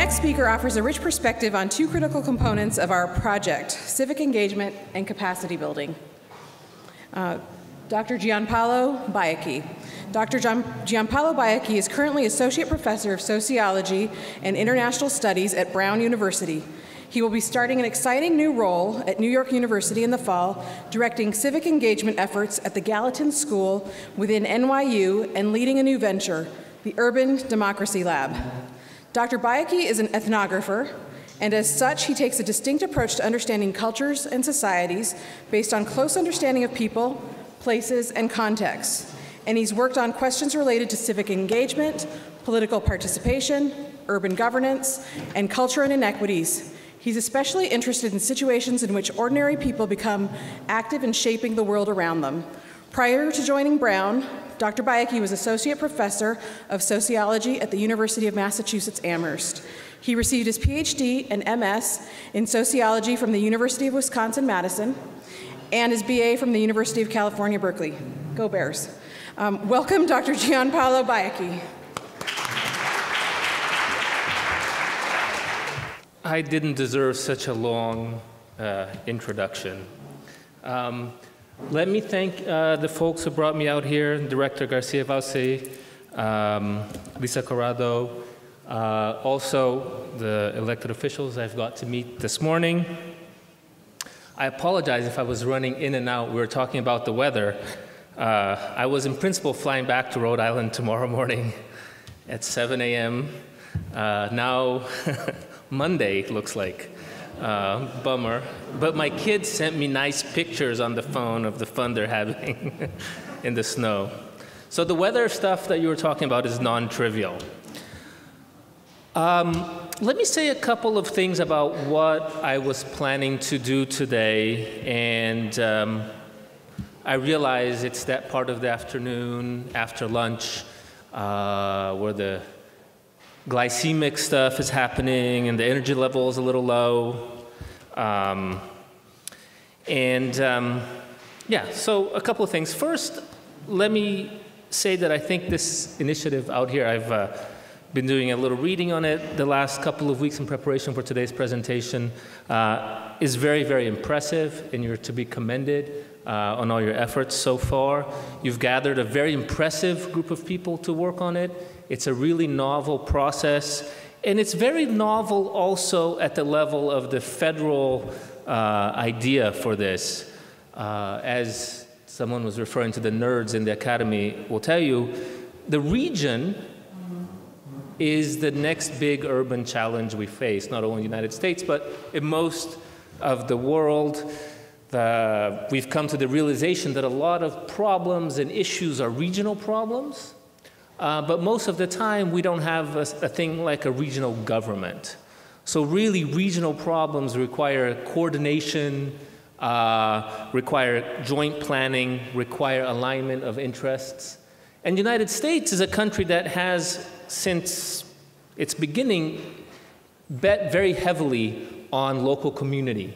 next speaker offers a rich perspective on two critical components of our project, civic engagement and capacity building. Dr. Gianpaolo Baiocchi. Dr. Gianpaolo Baiocchi is currently Associate Professor of Sociology and International Studies at Brown University. He will be starting an exciting new role at New York University in the fall, directing civic engagement efforts at the Gallatin School within NYU and leading a new venture, the Urban Democracy Lab. Dr. Baiocchi is an ethnographer, and as such, he takes a distinct approach to understanding cultures and societies based on close understanding of people, places, and contexts. And he's worked on questions related to civic engagement, political participation, urban governance, and culture and inequities. He's especially interested in situations in which ordinary people become active in shaping the world around them. Prior to joining Brown, Dr. Baiocchi was Associate Professor of Sociology at the University of Massachusetts Amherst. He received his PhD and MS in Sociology from the University of Wisconsin-Madison and his BA from the University of California, Berkeley. Go Bears. Welcome, Dr. Gianpaolo Baiocchi. I didn't deserve such a long introduction. Let me thank the folks who brought me out here, Director Garcia Valse, Lisa Corrado, also the elected officials I've got to meet this morning. I apologize if I was running in and out. We were talking about the weather. I was in principle flying back to Rhode Island tomorrow morning at 7 a.m. Now Monday, it looks like. Bummer. But my kids sent me nice pictures on the phone of the fun they're having in the snow. So the weather stuff that you were talking about is non-trivial. Let me say a couple of things about what I was planning to do today, and I realize it's that part of the afternoon after lunch where the glycemic stuff is happening and the energy level is a little low. Yeah, so a couple of things. First, let me say that I think this initiative out here, I've been doing a little reading on it the last couple of weeks in preparation for today's presentation, is very, very impressive, and you're to be commended on all your efforts so far. You've gathered a very impressive group of people to work on it. It's a really novel process, and it's very novel also at the level of the federal idea for this. As someone was referring to, the nerds in the academy will tell you, the region is the next big urban challenge we face, not only in the United States, but in most of the world. We've come to the realization that a lot of problems and issues are regional problems, but most of the time we don't have a thing like a regional government. So really regional problems require coordination, require joint planning, require alignment of interests. And the United States is a country that has, since its beginning, bet very heavily on local community.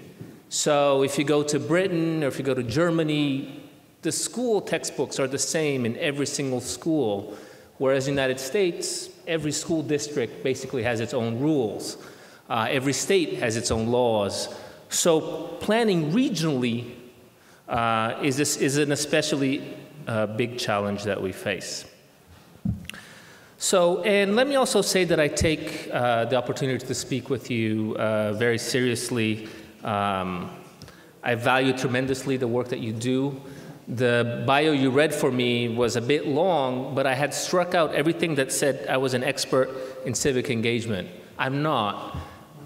So if you go to Britain or if you go to Germany, the school textbooks are the same in every single school, whereas in the United States, every school district basically has its own rules. Every state has its own laws. So planning regionally is an especially big challenge that we face. So, and let me also say that I take the opportunity to speak with you very seriously. I value tremendously the work that you do. The bio you read for me was a bit long, but I had struck out everything that said I was an expert in civic engagement. I'm not.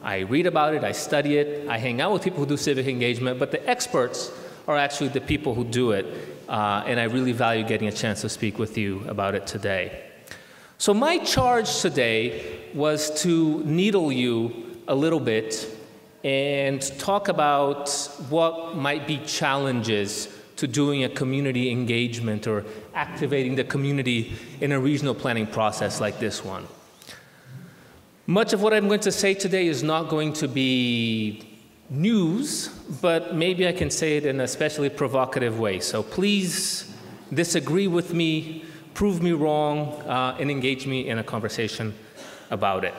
I read about it, I study it, I hang out with people who do civic engagement, but the experts are actually the people who do it, and I really value getting a chance to speak with you about it today. So my charge today was to needle you a little bit and talk about what might be challenges to doing a community engagement or activating the community in a regional planning process like this one. Much of what I'm going to say today is not going to be news, but maybe I can say it in an especially provocative way. So please disagree with me, prove me wrong, and engage me in a conversation about it.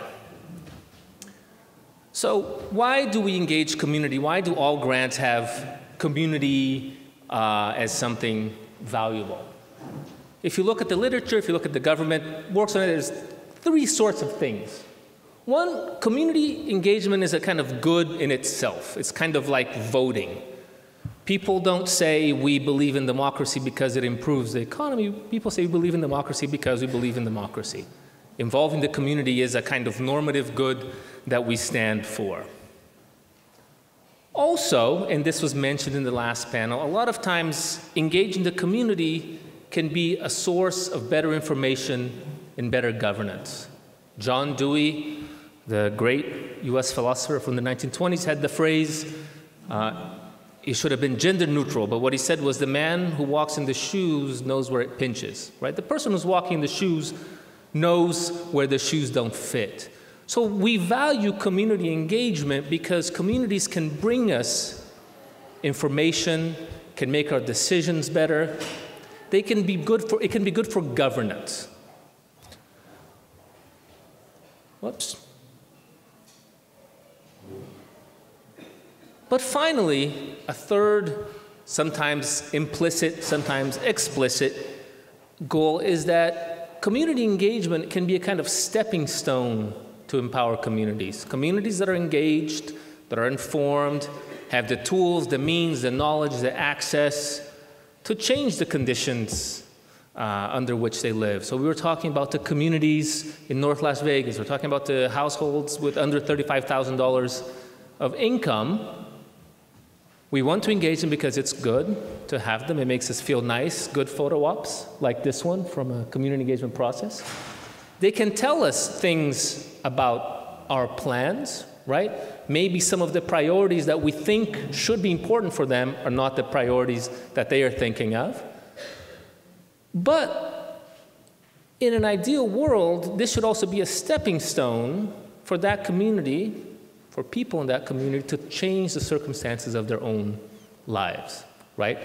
So why do we engage community? Why do all grants have community as something valuable? If you look at the literature, if you look at the government works on it, there's three sorts of things. One, community engagement is a kind of good in itself. It's kind of like voting. People don't say we believe in democracy because it improves the economy. People say we believe in democracy because we believe in democracy. Involving the community is a kind of normative good that we stand for. Also, and this was mentioned in the last panel, a lot of times engaging the community can be a source of better information and better governance. John Dewey, the great US philosopher from the 1920s, had the phrase, it should have been gender neutral, but what he said was the man who walks in the shoes knows where it pinches, right? The person who's walking in the shoes knows where the shoes don't fit. So we value community engagement because communities can bring us information, can make our decisions better. It can be good for governance. Whoops. But finally, a third, sometimes implicit, sometimes explicit goal is that community engagement can be a kind of stepping stone to empower communities. Communities that are engaged, that are informed, have the tools, the means, the knowledge, the access to change the conditions under which they live. So we were talking about the communities in North Las Vegas. We're talking about the households with under $35,000 of income. We want to engage them because it's good to have them. It makes us feel nice, good photo ops, like this one from a community engagement process. They can tell us things about our plans, right? Maybe some of the priorities that we think should be important for them are not the priorities that they are thinking of. But in an ideal world, this should also be a stepping stone for that community, for people in that community to change the circumstances of their own lives, right?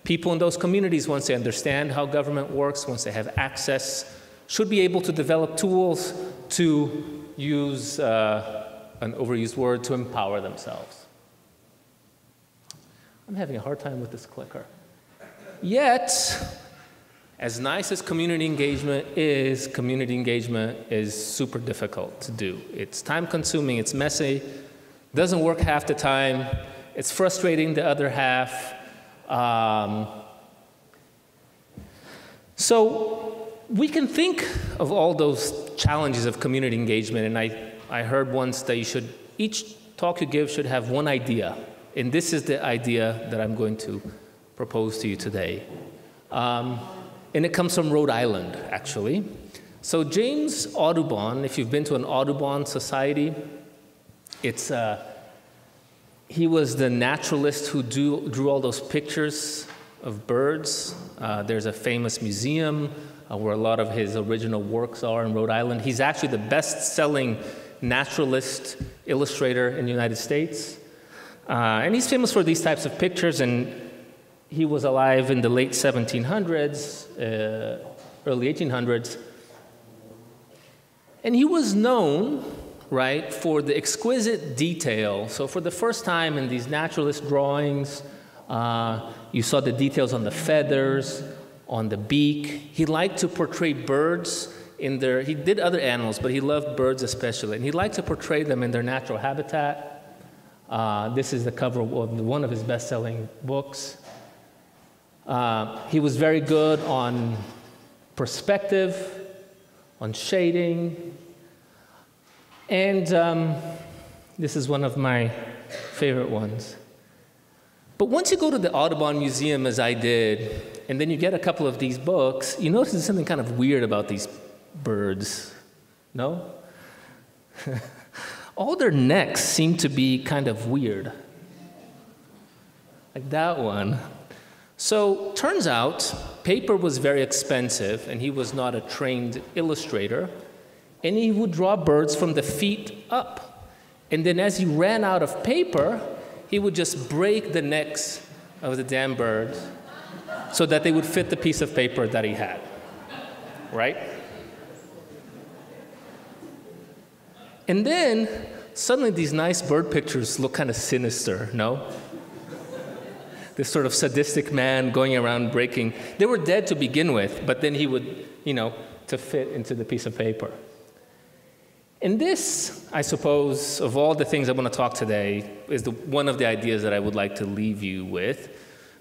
People in those communities, once they understand how government works, once they have access, should be able to develop tools to use an overused word, to empower themselves. I'm having a hard time with this clicker. Yet, as nice as community engagement is super difficult to do. It's time-consuming, it's messy, doesn't work half the time, it's frustrating the other half. So we can think of all those challenges of community engagement, and I heard once that each talk you give should have one idea, and this is the idea that I'm going to propose to you today. And it comes from Rhode Island, actually. So James Audubon, if you've been to an Audubon society, he was the naturalist who drew all those pictures of birds. There's a famous museum where a lot of his original works are in Rhode Island. He's actually the best-selling naturalist illustrator in the United States. And he's famous for these types of pictures, and he was alive in the late 1700s, early 1800s. And he was known, right, for the exquisite detail. So for the first time in these naturalist drawings, you saw the details on the feathers, on the beak. He liked to portray birds in he did other animals, but he loved birds especially. And he liked to portray them in their natural habitat. This is the cover of one of his best-selling books. He was very good on perspective, on shading, and this is one of my favorite ones. But once you go to the Audubon Museum, as I did, and then you get a couple of these books, you notice there's something kind of weird about these birds, no? All their necks seem to be kind of weird, like that one. So turns out paper was very expensive, and he was not a trained illustrator, and he would draw birds from the feet up. And then as he ran out of paper, he would just break the necks of the damn birds so that they would fit the piece of paper that he had, right? And then suddenly these nice bird pictures look kind of sinister, no? This sort of sadistic man going around breaking. They were dead to begin with, but then he would, to fit into the piece of paper. And this, I suppose, of all the things I want to talk today, is one of the ideas that I would like to leave you with,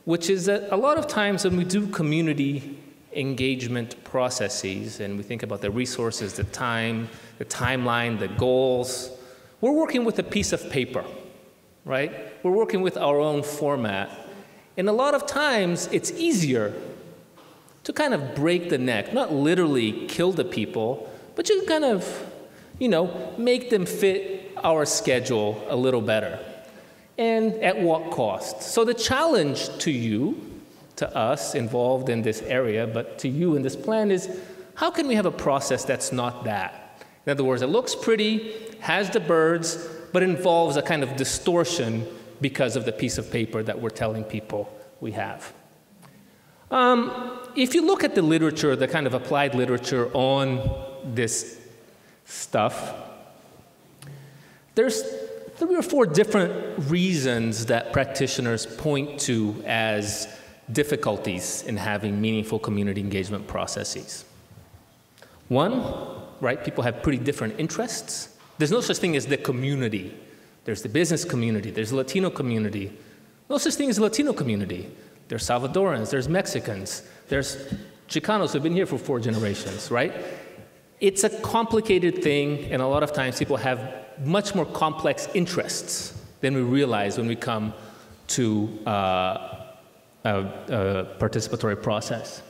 which is that a lot of times when we do community engagement processes, and we think about the resources, the time, the timeline, the goals, we're working with a piece of paper, right? We're working with our own format. And a lot of times, it's easier to kind of break the neck, not literally kill the people, but you can kind of, make them fit our schedule a little better. And at what cost? So the challenge to you, to us involved in this area, but to you in this plan is, how can we have a process that's not that? In other words, it looks pretty, has the birds, but involves a kind of distortion because of the piece of paper that we're telling people we have. If you look at the literature, the kind of applied literature on this stuff, there's 3 or 4 different reasons that practitioners point to as difficulties in having meaningful community engagement processes. One, right, people have pretty different interests. There's no such thing as the community. There's the business community, there's the Latino community. No such thing as the Latino community. There's Salvadorans, there's Mexicans, there's Chicanos who've been here for 4 generations, right? It's a complicated thing, and a lot of times people have much more complex interests than we realize when we come to a participatory process.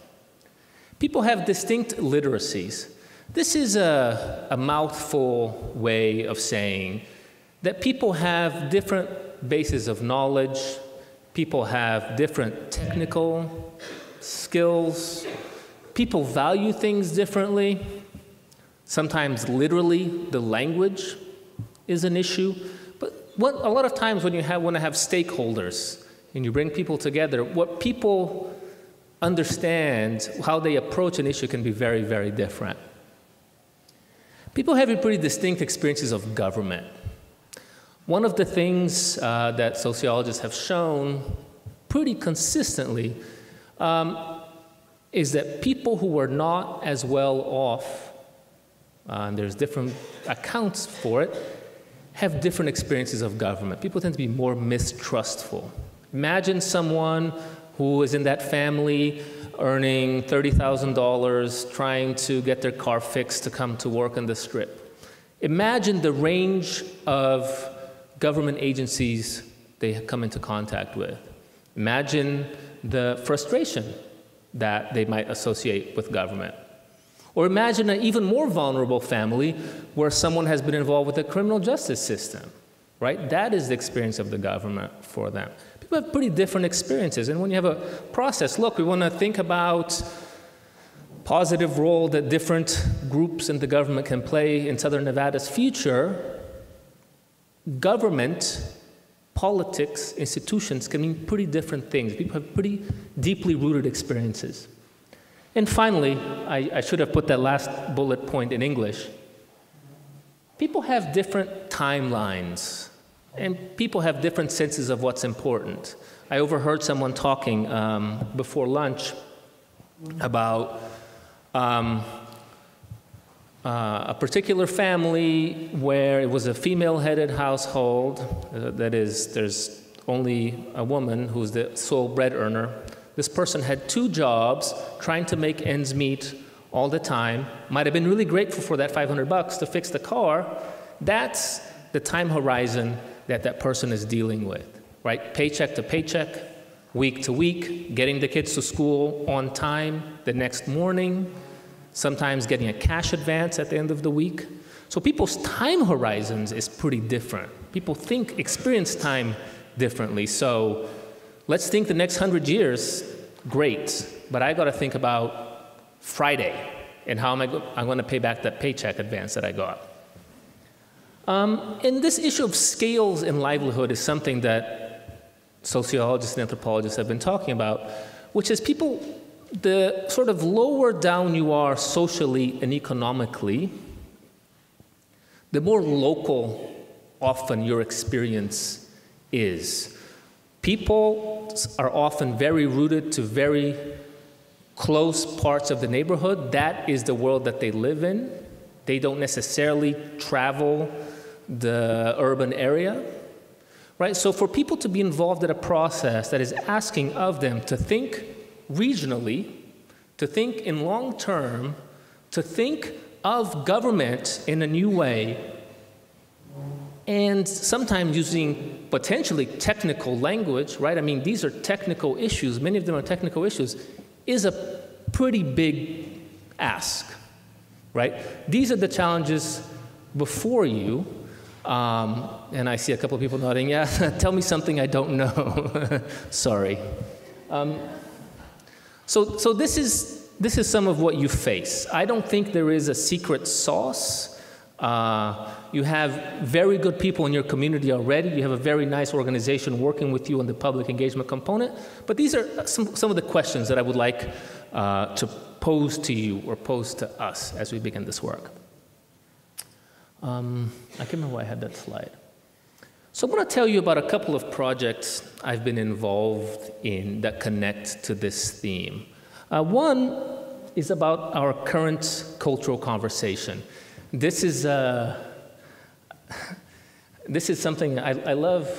People have distinct literacies. This is a mouthful way of saying that people have different bases of knowledge, people have different technical skills, people value things differently. Sometimes literally the language is an issue, but a lot of times when you want to have stakeholders and you bring people together, what people understand, how they approach an issue can be very, very different. People have pretty distinct experiences of government. One of the things that sociologists have shown pretty consistently is that people who are not as well off, and there's different accounts for it, have different experiences of government. People tend to be more mistrustful. Imagine someone who is in that family earning $30,000, trying to get their car fixed to come to work on the Strip. Imagine the range of government agencies they come into contact with. Imagine the frustration that they might associate with government. Or imagine an even more vulnerable family where someone has been involved with the criminal justice system, right? That is the experience of the government for them. People have pretty different experiences, and when you have a process, look, we want to think about positive role that different groups in the government can play in Southern Nevada's future. Government, politics, institutions can mean pretty different things. People have pretty deeply rooted experiences. And finally, I should have put that last bullet point in English. People have different timelines, and people have different senses of what's important. I overheard someone talking before lunch about a particular family where it was a female-headed household. That is, there's only a woman who's the sole bread earner. This person had 2 jobs, trying to make ends meet all the time. Might have been really grateful for that $500 to fix the car. That's the time horizon that that person is dealing with, right? Paycheck to paycheck, week to week, getting the kids to school on time the next morning, sometimes getting a cash advance at the end of the week. So people's time horizons is pretty different. People experience time differently. So let's think the next 100 years, great, but I got to think about Friday and how I'm going to pay back that paycheck advance that I got. And this issue of scales in livelihood is something that sociologists and anthropologists have been talking about, which is people, the sort of lower down you are socially and economically, the more local often your experience is. People are often very rooted to very close parts of the neighborhood. That is the world that they live in. They don't necessarily travel the urban area, right? So for people to be involved in a process that is asking of them to think regionally, to think in long term, to think of government in a new way, and sometimes using potentially technical language, right? I mean, these are technical issues, many of them are technical issues, is a pretty big ask, right? These are the challenges before you, and I see a couple of people nodding, yeah, tell me something I don't know. Sorry. So this is some of what you face. I don't think there is a secret sauce. You have very good people in your community already. You have a very nice organization working with you on the public engagement component. But these are some of the questions that I would like to pose to you or pose to us as we begin this work. I can't remember why I had that slide. So I'm going to tell you about a couple of projects I've been involved in that connect to this theme. One is about our current cultural conversation. This is something I love,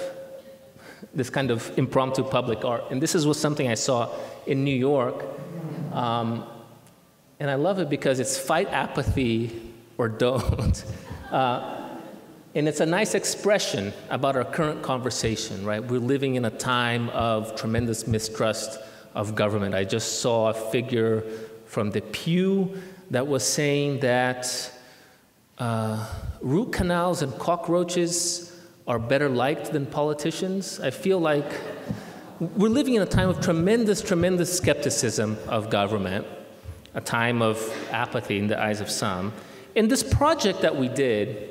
this kind of impromptu public art, and this was something I saw in New York, and I love it because it's fight apathy or don't, and it's a nice expression about our current conversation, right? We're living in a time of tremendous mistrust of government. I just saw a figure from the Pew that was saying that root canals and cockroaches are better liked than politicians. I feel like we're living in a time of tremendous, tremendous skepticism of government, a time of apathy in the eyes of some. In this project that we did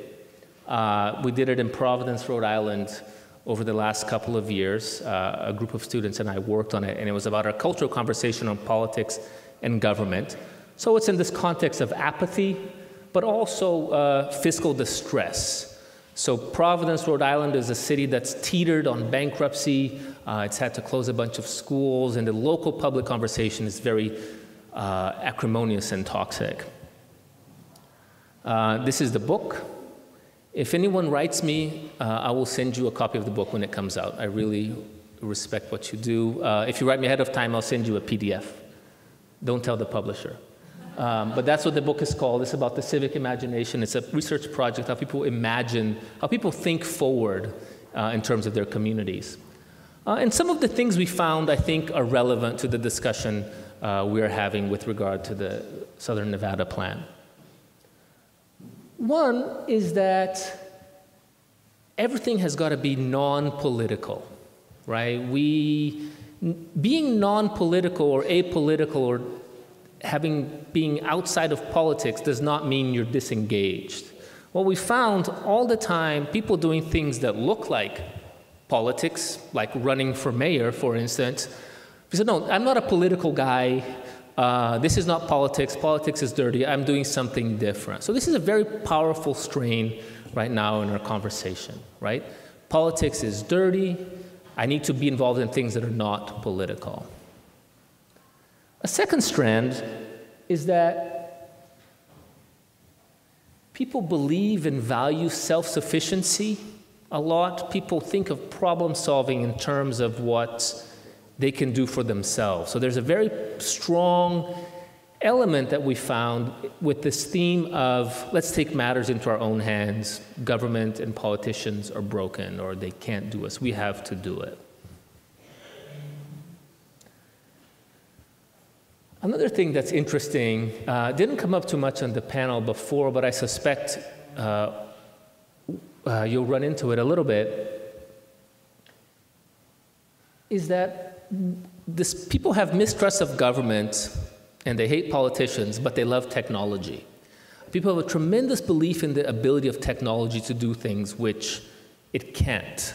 it in Providence, Rhode Island, over the last couple of years. A group of students and I worked on it, and it was about our cultural conversation on politics and government. So it's in this context of apathy, but also fiscal distress. So Providence, Rhode Island is a city that's teetered on bankruptcy. It's had to close a bunch of schools, and the local public conversation is very acrimonious and toxic. This is the book. If anyone writes me, I will send you a copy of the book when it comes out. I really respect what you do. If you write me ahead of time, I'll send you a PDF. Don't tell the publisher. But that's what the book is called. It's about the civic imagination. It's a research project, how people imagine, how people think forward in terms of their communities. And some of the things we found, I think, are relevant to the discussion we are having with regard to the Southern Nevada plan. One is that everything has got to be non-political, right? Being non-political or apolitical or being outside of politics does not mean you're disengaged. What we found all the time, people doing things that look like politics, like running for mayor, for instance. We said, no, I'm not a political guy. This is not politics. Politics is dirty. I'm doing something different. So this is a very powerful strain right now in our conversation, right? Politics is dirty. I need to be involved in things that are not political. A second strand is that people believe and value self-sufficiency a lot. People think of problem solving in terms of what they can do for themselves. So there's a very strong element that we found with this theme of let's take matters into our own hands. Government and politicians are broken or they can't do us. We have to do it. Another thing that's interesting, didn't come up too much on the panel before, but I suspect you'll run into it a little bit, is that people have mistrust of government and they hate politicians, but they love technology. People have a tremendous belief in the ability of technology to do things which it can't.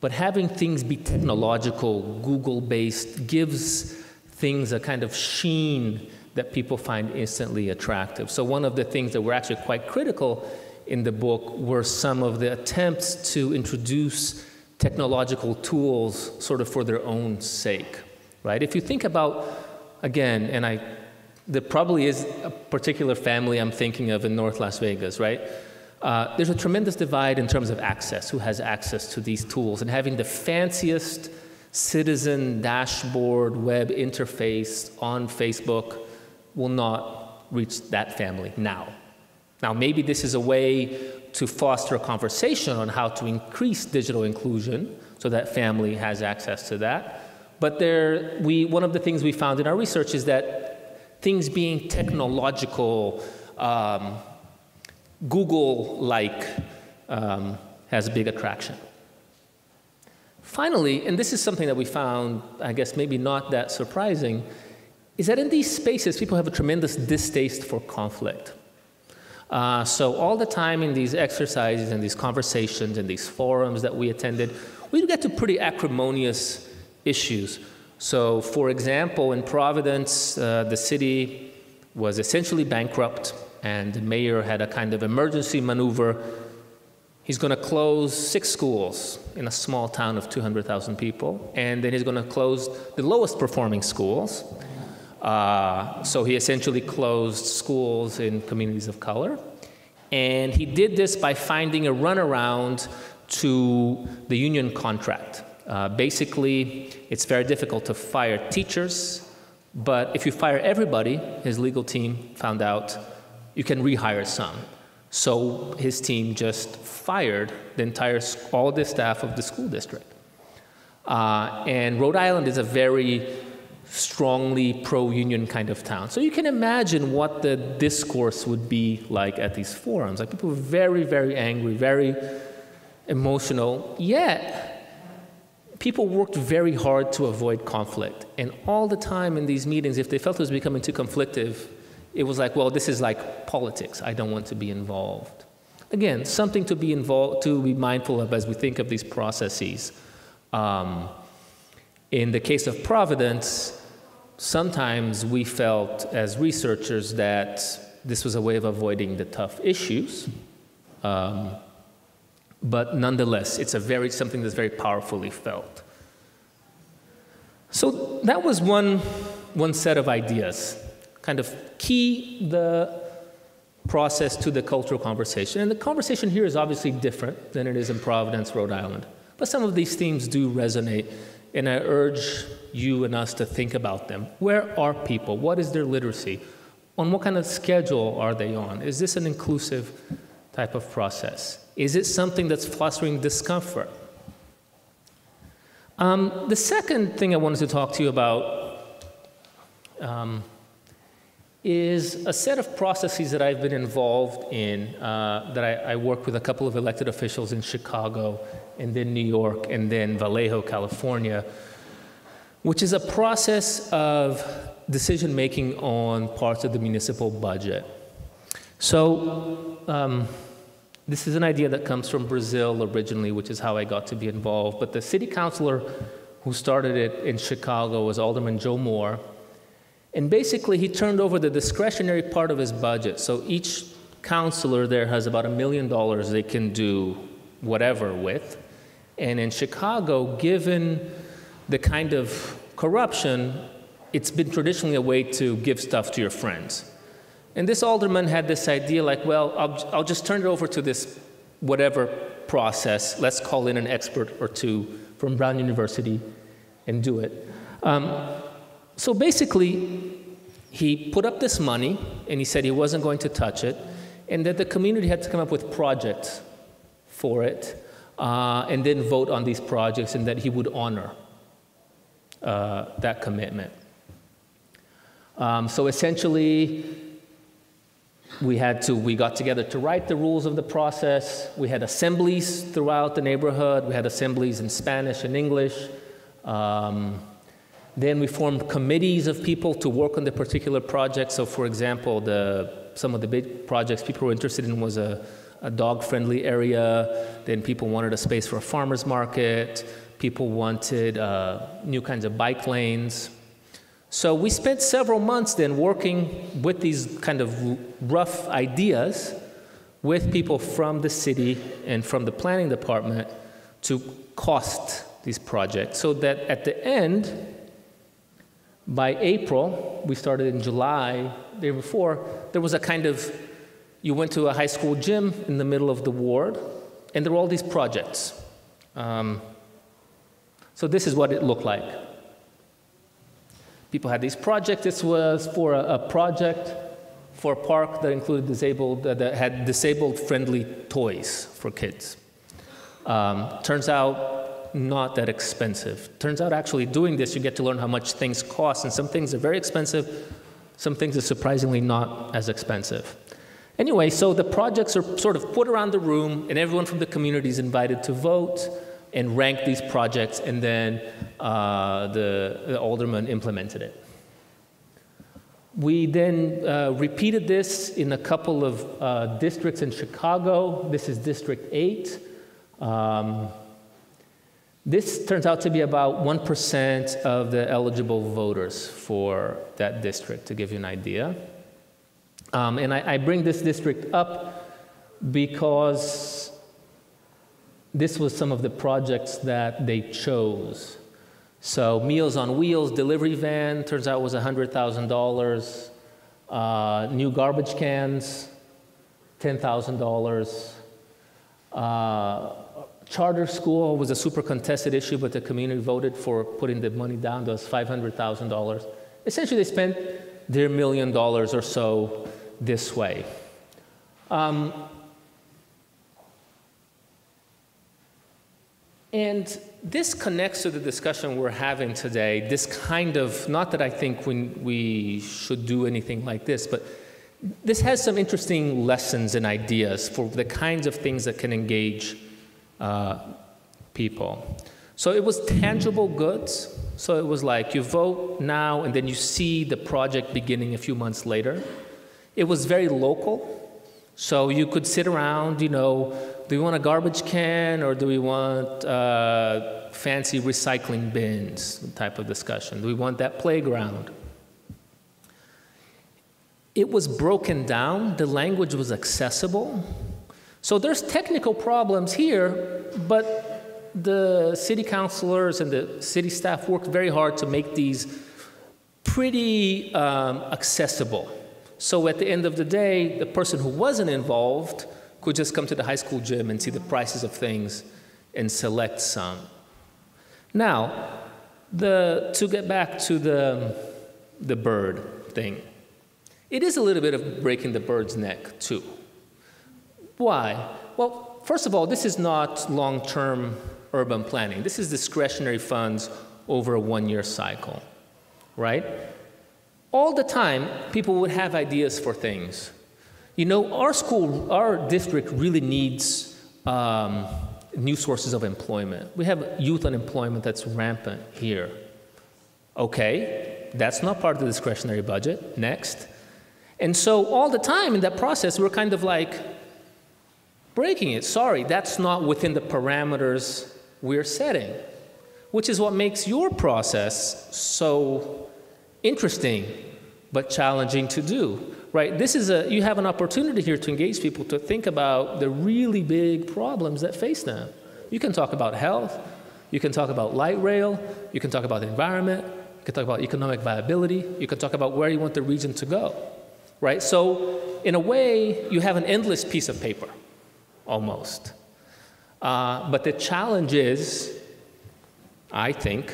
But having things be technological, Google-based, gives things a kind of sheen that people find instantly attractive. So one of the things that we're actually quite critical in the book were some of the attempts to introduce technological tools sort of for their own sake, right? If you think about, again, and there probably is a particular family I'm thinking of in North Las Vegas, right? There's a tremendous divide in terms of access, who has access to these tools, and having the fanciest citizen dashboard web interface on Facebook will not reach that family now. Now, maybe this is a way to foster a conversation on how to increase digital inclusion so that family has access to that. But one of the things we found in our research is that things being technological, Google-like, has a big attraction. Finally, and this is something that we found, I guess maybe not that surprising, is that in these spaces, people have a tremendous distaste for conflict. So all the time in these exercises and these conversations and these forums that we attended, we'd get to pretty acrimonious issues. So for example, in Providence, the city was essentially bankrupt, and the mayor had a kind of emergency maneuver. He's going to close 6 schools in a small town of 200,000 people, and then he's going to close the lowest performing schools. So he essentially closed schools in communities of color. And he did this by finding a runaround to the union contract. Basically, it's very difficult to fire teachers, but if you fire everybody, his legal team found out, you can rehire some. So his team just fired all the staff of the school district. And Rhode Island is a very strongly pro-union kind of town. So you can imagine what the discourse would be like at these forums. Like, people were very, very angry, very emotional, yet people worked very hard to avoid conflict. And all the time in these meetings, if they felt it was becoming too conflictive, it was like, well, this is like politics. I don't want to be involved. Again, something to be mindful of as we think of these processes. In the case of Providence, sometimes we felt as researchers that this was a way of avoiding the tough issues. But nonetheless, it's something that's very powerfully felt. So that was one set of ideas, kind of key the process to the cultural conversation. And the conversation here is obviously different than it is in Providence, Rhode Island. But some of these themes do resonate, and I urge you and us to think about them. Where are people? What is their literacy? On what kind of schedule are they on? Is this an inclusive type of process? Is it something that's fostering discomfort? The second thing I wanted to talk to you about is a set of processes that I've been involved in, that I work with a couple of elected officials in Chicago, and then New York, and then Vallejo, California, which is a process of decision-making on parts of the municipal budget. So this is an idea that comes from Brazil originally, which is how I got to be involved. But the city councilor who started it in Chicago was Alderman Joe Moore. And basically, he turned over the discretionary part of his budget. So each councilor there has about $1 million they can do whatever with. And in Chicago, given the kind of corruption, it's been traditionally a way to give stuff to your friends. And this alderman had this idea like, well, I'll just turn it over to this whatever process. Let's call in an expert or two from Brown University and do it. So basically, he put up this money, and he said he wasn't going to touch it, and that the community had to come up with projects for it, and then vote on these projects, and that he would honor that commitment. So essentially, we got together to write the rules of the process. We had assemblies throughout the neighborhood. We had assemblies in Spanish and English. Then we formed committees of people to work on the particular project. So for example, some of the big projects people were interested in was a dog-friendly area. Then people wanted a space for a farmer's market. People wanted new kinds of bike lanes. So we spent several months then working with these kind of rough ideas, with people from the city and from the planning department to cost these projects, so that at the end, by April, we started in July, the year before, there was a kind of, you went to a high school gym in the middle of the ward, and there were all these projects. So this is what it looked like. People had these projects. This was for a project for a park that included that had disabled-friendly toys for kids. Turns out not that expensive. Turns out actually doing this, you get to learn how much things cost, and some things are very expensive, some things are surprisingly not as expensive. Anyway, so the projects are sort of put around the room, and everyone from the community is invited to vote and rank these projects, and then the alderman implemented it. We then repeated this in a couple of districts in Chicago. This is District 8. This turns out to be about 1% of the eligible voters for that district, to give you an idea. And I bring this district up because this was some of the projects that they chose. So Meals on Wheels delivery van, turns out was $100,000. New garbage cans, $10,000. Charter school was a super contested issue, but the community voted for putting the money down to $500,000. Essentially, they spent their $1 million or so this way. And this connects to the discussion we're having today, this kind of, not that I think we should do anything like this, but this has some interesting lessons and ideas for the kinds of things that can engage people. So it was tangible goods. So it was like you vote now and then you see the project beginning a few months later. It was very local. So you could sit around, you know, do we want a garbage can or do we want fancy recycling bins type of discussion? Do we want that playground? It was broken down. The language was accessible. So there's technical problems here, but the city councilors and the city staff worked very hard to make these pretty accessible. So at the end of the day, the person who wasn't involved could just come to the high school gym and see the prices of things and select some. Now, to get back to the bird thing, it is a little bit of breaking the bird's neck, too. Why? Well, first of all, this is not long-term urban planning. This is discretionary funds over a one-year cycle, right? All the time, people would have ideas for things. You know, our district really needs new sources of employment. We have youth unemployment that's rampant here. Okay, that's not part of the discretionary budget. Next. And so all the time in that process, we're kind of like breaking it. Sorry, that's not within the parameters we're setting, which is what makes your process so interesting but challenging to do, right? You have an opportunity here to engage people to think about the really big problems that face them. You can talk about health, you can talk about light rail, you can talk about the environment, you can talk about economic viability, you can talk about where you want the region to go, right? So in a way, you have an endless piece of paper, almost. But the challenge is, I think,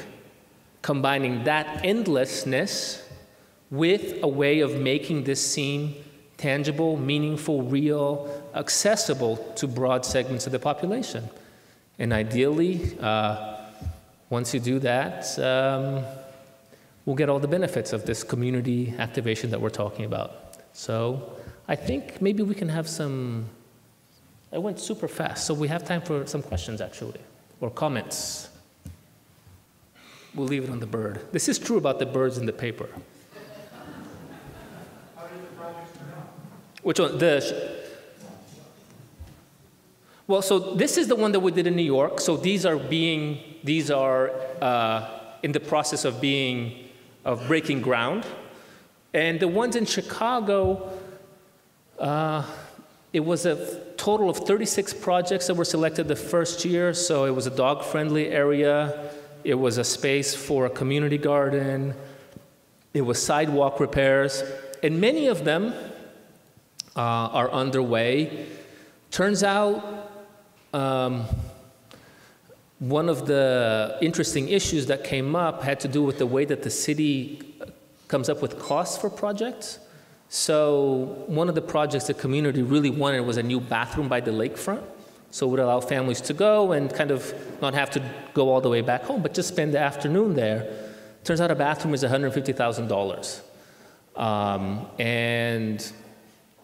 combining that endlessness with a way of making this seem tangible, meaningful, real, accessible to broad segments of the population. And ideally, once you do that, we'll get all the benefits of this community activation that we're talking about. So I think maybe we can have some, I went super fast, so we have time for some questions actually, or comments. We'll leave it on the bird. This is true about the birds in the paper. Which one? Well, so this is the one that we did in New York. So these are in the process of breaking ground. And the ones in Chicago, It was a total of 36 projects that were selected the first year. So it was a dog-friendly area. It was a space for a community garden. It was sidewalk repairs. And many of them are underway. Turns out one of the interesting issues that came up had to do with the way that the city comes up with costs for projects. So one of the projects the community really wanted was a new bathroom by the lakefront. So it would allow families to go and kind of not have to go all the way back home, but just spend the afternoon there. Turns out a bathroom is $150,000. And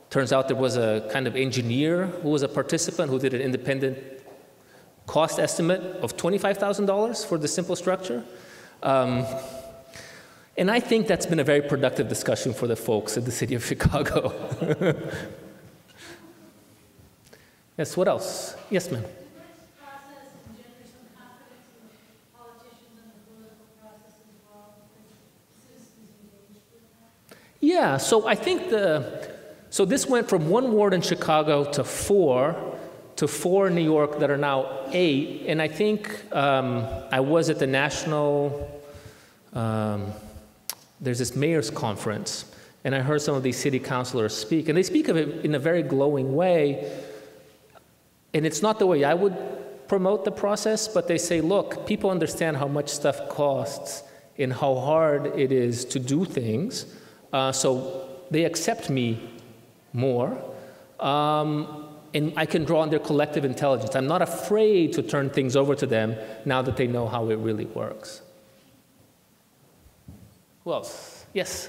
turns out there was a kind of engineer who was a participant who did an independent cost estimate of $25,000 for the simple structure. And I think that's been a very productive discussion for the folks at the city of Chicago. Yes, what else? Yes, ma'am. Yeah, so I think so this went from 1 ward in Chicago to 4 in New York that are now 8. And I think I was at the national, there's this mayor's conference, and I heard some of these city councilors speak, and they speak of it in a very glowing way. And it's not the way I would promote the process, but they say, look, people understand how much stuff costs and how hard it is to do things, so they accept me more, and I can draw on their collective intelligence. I'm not afraid to turn things over to them now that they know how it really works. Who else? Yes?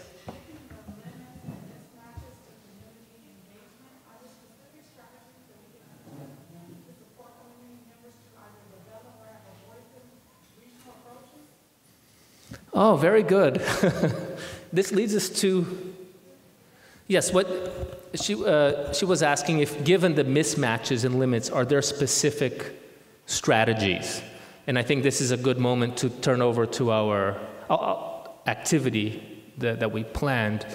Oh, very good. This leads us to, yes, what she was asking if, given the mismatches and limits, are there specific strategies? And I think this is a good moment to turn over to our activity that we planned.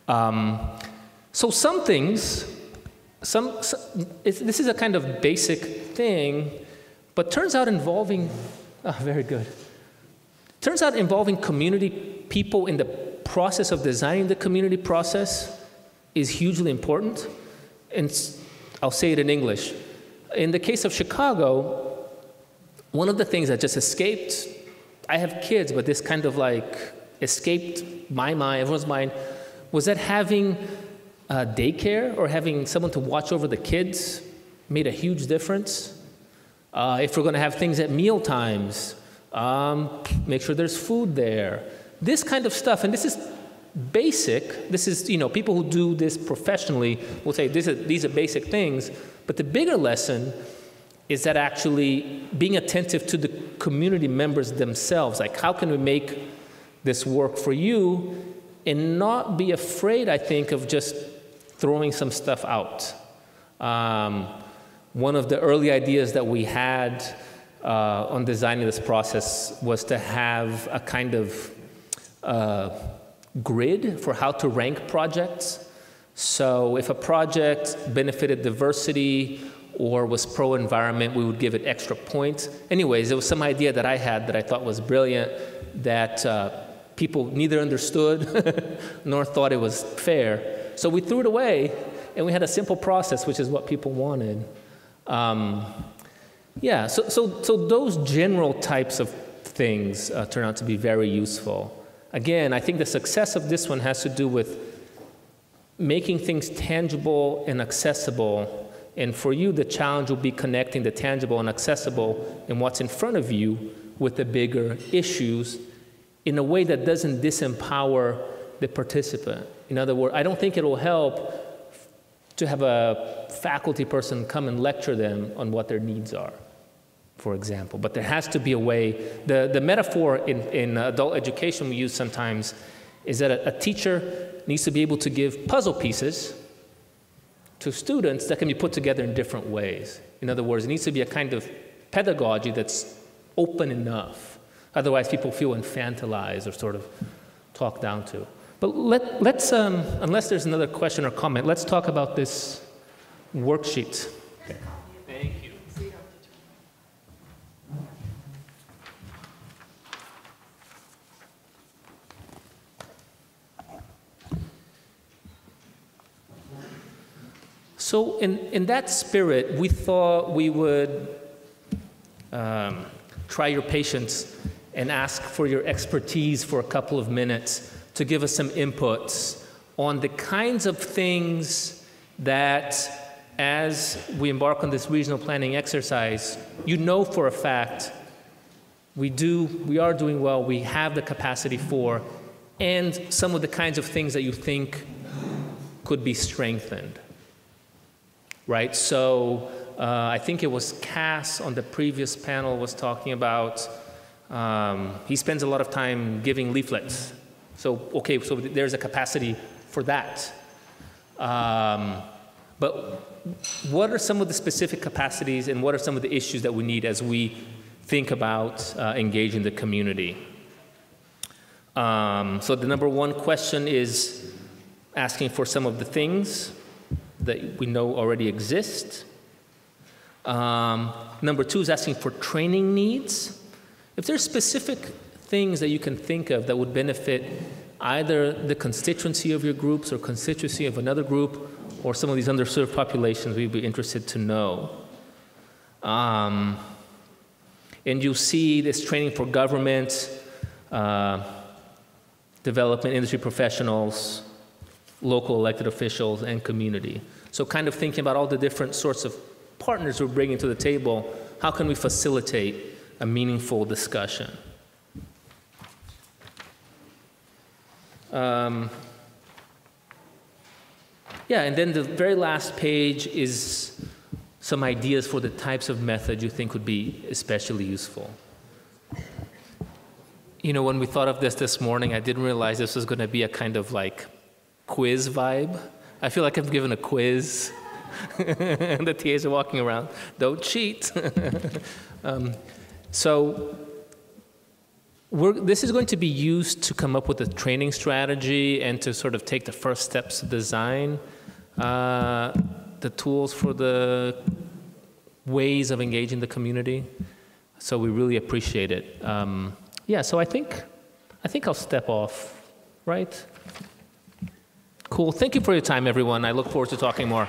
So some things, this is a kind of basic thing, but turns out involving, very good. Turns out involving community people in the process of designing the community process is hugely important. And I'll say it in English. In the case of Chicago, one of the things that just escaped, I have kids, but this kind of like escaped my mind, everyone's mind, was that having daycare or having someone to watch over the kids made a huge difference. If we're going to have things at meal times, make sure there's food there. This kind of stuff, and this is basic. This is, people who do this professionally will say these are basic things, but the bigger lesson is that actually being attentive to the community members themselves, like how can we make this work for you and not be afraid, I think, of just throwing some stuff out. One of the early ideas that we had on designing this process was to have a kind of grid for how to rank projects. So if a project benefited diversity or was pro-environment, we would give it extra points. Anyways, there was some idea that I had that I thought was brilliant that people neither understood nor thought it was fair. So we threw it away, and we had a simple process, which is what people wanted. Yeah, so those general types of things turn out to be very useful. Again, I think the success of this one has to do with making things tangible and accessible. And for you, the challenge will be connecting the tangible and accessible and what's in front of you with the bigger issues in a way that doesn't disempower the participant. In other words, I don't think it will help to have a faculty person come and lecture them on what their needs are, for example. But there has to be a way. The metaphor in adult education we use sometimes is that a teacher needs to be able to give puzzle pieces to students that can be put together in different ways. In other words, it needs to be a kind of pedagogy that's open enough. Otherwise, people feel infantilized or sort of talked down to. But let's, unless there's another question or comment, let's talk about this worksheet. Thank you. So in that spirit, we thought we would try your patience and ask for your expertise for a couple of minutes to give us some inputs on the kinds of things that, as we embark on this regional planning exercise, you know for a fact we are doing well, we have the capacity for, and some of the kinds of things that you think could be strengthened. Right, so I think it was Cass on the previous panel was talking about, he spends a lot of time giving leaflets. So, okay, so there's a capacity for that. But what are some of the specific capacities and what are some of the issues that we need as we think about engaging the community? So the number one question is asking for some of the things that we know already exist. Number two is asking for training needs. If there's specific things that you can think of that would benefit either the constituency of your groups or constituency of another group or some of these underserved populations, we'd be interested to know. And you'll see this training for government, development industry professionals, local elected officials, and community. So kind of thinking about all the different sorts of partners we're bringing to the table, how can we facilitate a meaningful discussion? Yeah, and then the very last page is some ideas for the types of methods you think would be especially useful. You know, when we thought of this morning, I didn't realize this was going to be a kind of like quiz vibe. I feel like I've given a quiz. And the TAs are walking around. Don't cheat. So this is going to be used to come up with a training strategy and to sort of take the first steps to design the tools for the ways of engaging the community. So we really appreciate it. Yeah, so I think I'll step off, right? Cool. Thank you for your time, everyone. I look forward to talking more.